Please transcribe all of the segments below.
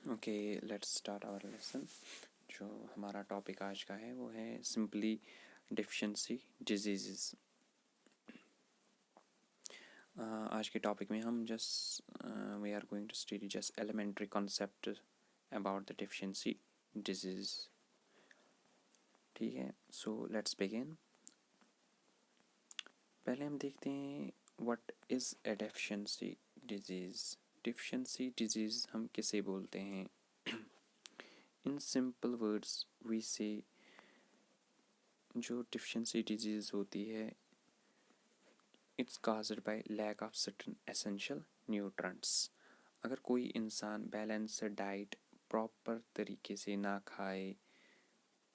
Okay let's start our lesson. جو ہمارا topic آج کا ہے وہ ہے سمپلی ڈیفیشنسی ڈیزیزز. آج کے ٹاپک میں ہم we are going to study just elementary concept about the deficiency disease. ٹھیک ہے, سو لیٹس بگن. پہلے ہم دیکھتے ہیں what is a deficiency disease. Deficiency disease ہم کسے بولتے ہیں؟ ان سمپل ورڈز وی سے جو ڈیفیشنسی ڈیزیز ہوتی ہے it's caused by lack of certain essential nutrients. اگر کوئی انسان بیلنسڈ ڈائٹ پراپر طریقے سے نہ کھائے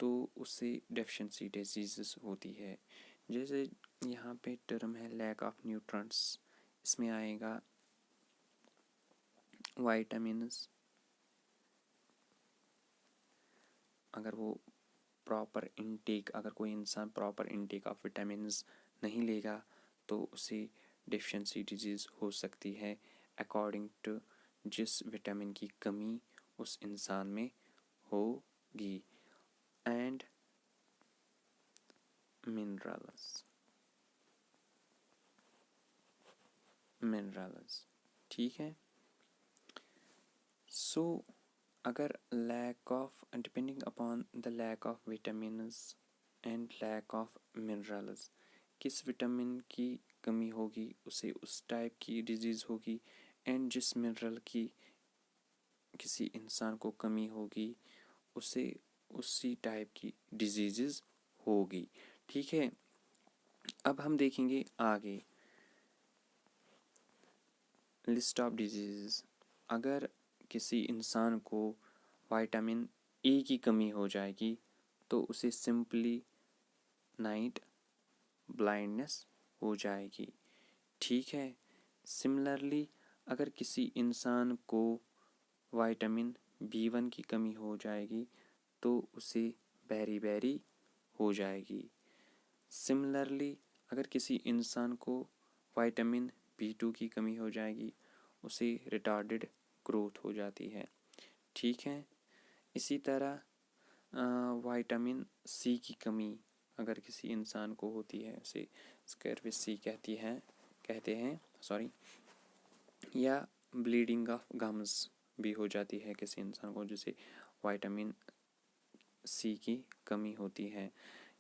تو اسے ڈیفیشنسی ڈیزیزز ہوتی ہے. جیسے یہاں پہ ٹرم ہے لیک آف نیوٹرنٹس, اس میں آئے گا وائٹامنز. اگر وہ اگر کوئی انسان پراپر انٹیک آف وٹامنز نہیں لے گا تو اسے ڈیفیشنسی ڈیزیز ہو سکتی ہے اکارڈنگ ٹو جس وٹامن کی کمی اس انسان میں ہوگی. اینڈ منرلز ٹھیک ہے. سو اگر lack of depending upon the lack of vitamins and lack of minerals, کس وٹامن کی کمی ہوگی اسے اس ٹائپ کی ڈیزیز ہوگی, اینڈ جس منرل کی کسی انسان کو کمی ہوگی اسے اسی ٹائپ کی ڈیزیزز ہوگی. ٹھیک ہے, اب ہم دیکھیں گے آگے لسٹ آف ڈیزیزز. اگر کسی انسان کو وائٹامن اے کی کمی ہو جائے گی تو اسے سمپلی نائٹ بلائنڈنس ہو جائے گی. ٹھیک ہے, سملرلی اگر کسی انسان کو وائٹامن B1 کی کمی ہو جائے گی تو اسے بیری بیری ہو جائے گی. سملرلی اگر کسی انسان کو وائٹامن B2 کی کمی ہو جائے گی اسے ریٹارڈڈ گروتھ ہو جاتی ہے. ٹھیک ہے, اسی طرح وائٹامن C کی کمی اگر کسی انسان کو ہوتی ہے اسے اسکیروس سی کہتے ہیں یا بلیڈنگ آف گمز بھی ہو جاتی ہے کسی انسان کو جسے وائٹامن C کی کمی ہوتی ہے.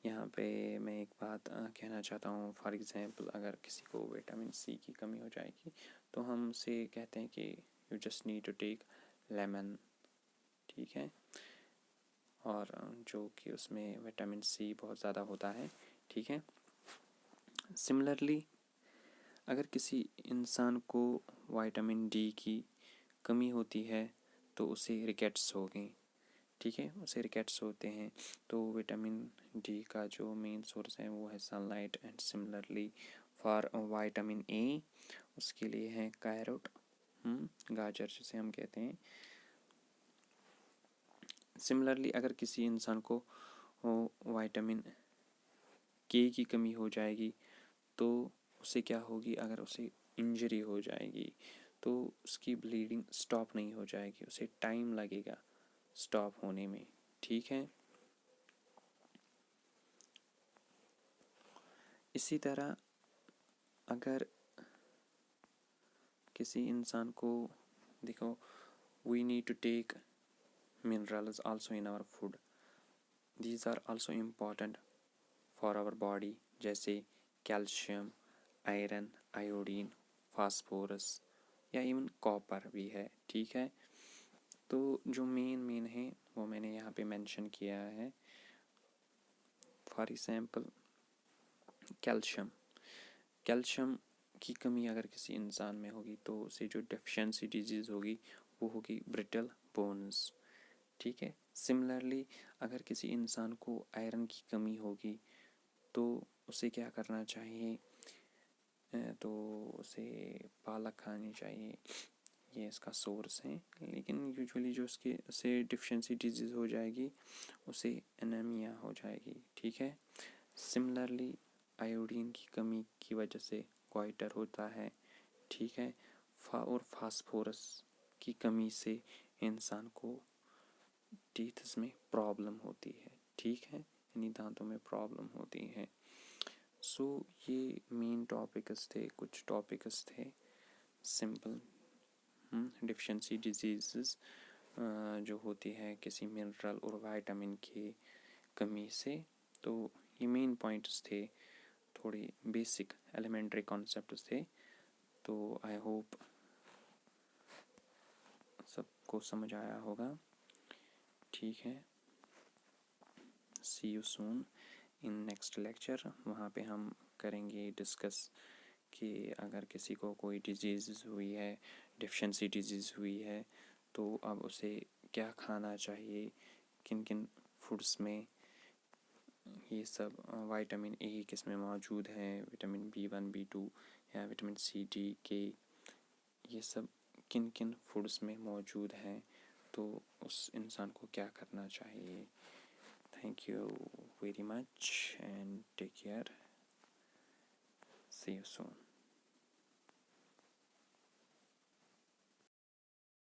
یہاں پہ میں ایک بات کہنا چاہتا ہوں, فار ایگزامپل اگر کسی کو وٹامن C کی کمی ہو جائے گی تو ہم سے کہتے ہیں کہ you just need to take lemon. ٹھیک ہے, اور جو کہ اس میں وٹامن C بہت زیادہ ہوتا ہے. ٹھیک ہے, سملرلی اگر کسی انسان کو وائٹامن D کی کمی ہوتی ہے تو اسے ریکیٹس ہوگی. ٹھیک ہے, اسے ریکیٹس ہوتے ہیں. تو وٹامن D کا جو مین سورس ہے وہ ہے sunlight. And similarly for vitamin A اس کے لیے ہے کیروٹ, گاجر جسے ہم کہتے ہیں. سملرلی اگر کسی انسان کو وائٹامن K کی کمی ہو جائے گی تو اسے کیا ہوگی, اگر اسے انجری ہو جائے گی تو اس کی بلیڈنگ سٹاپ نہیں ہو جائے گی, اسے ٹائم لگے گا سٹاپ ہونے میں. ٹھیک ہے, اسی طرح اگر کسی انسان کو دیکھو we need to take minerals also in our food. These are also important for our body جیسے کیلشیم, آئرن, آیوڈین, فاسفورس یا ایون کاپر بھی ہے. ٹھیک ہے, تو جو مین ہے وہ میں نے یہاں پہ مینشن کیا ہے. فار ایگزامپل کیلشیم کی کمی اگر کسی انسان میں ہوگی تو اسے جو ڈیفیشنسی ڈیزیز ہوگی وہ ہوگی برٹل بونز. ٹھیک ہے, سملرلی اگر کسی انسان کو آئرن کی کمی ہوگی تو اسے کیا کرنا چاہیے, تو اسے پالک کھانی چاہیے, یہ اس کا سورس ہے. لیکن یوجولی جو اس کے سے ڈیفیشنسی ڈیزیز ہو جائے گی اسے انیمیا ہو جائے گی. ٹھیک ہے, سملرلی آیوڈین کی کمی کی وجہ سے گوائٹر ہوتا ہے. ٹھیک ہے, اور فاسفورس کی کمی سے انسان کو ٹیتھس میں پرابلم ہوتی ہے، ٹھیک ہے، یعنی دانتوں میں پرابلم ہوتی ہے. سو یہ مین ٹاپکس تھے، کچھ ٹاپکس تھے سمپل. ڈیفیشنسی ڈیزیزز جو ہوتی ہے کسی منرل اور وائٹامن کی کمی سے، تو یہ مین پوائنٹس تھے، تھوڑی بیسک ایلیمنٹری کانسیپٹس تھے. تو آئی ہوپ سب کو سمجھ آیا ہوگا. ٹھیک ہے، see you soon in next lecture. وہاں پہ ہم کریں گے ڈسکس کہ اگر کسی کو کوئی ڈیزیز ہوئی ہے، ڈیفیشنسی ڈیزیز ہوئی ہے، تو اب اسے کیا کھانا چاہیے، کن کن فوڈس میں یہ سب وائٹامن اے کس میں موجود ہے، وٹامن B1 B2 یا وٹامن C D K، یہ سب کن کن فوڈس میں موجود ہیں، تو اس انسان کو کیا کرنا چاہیے. Thank you very much and take care. See you soan.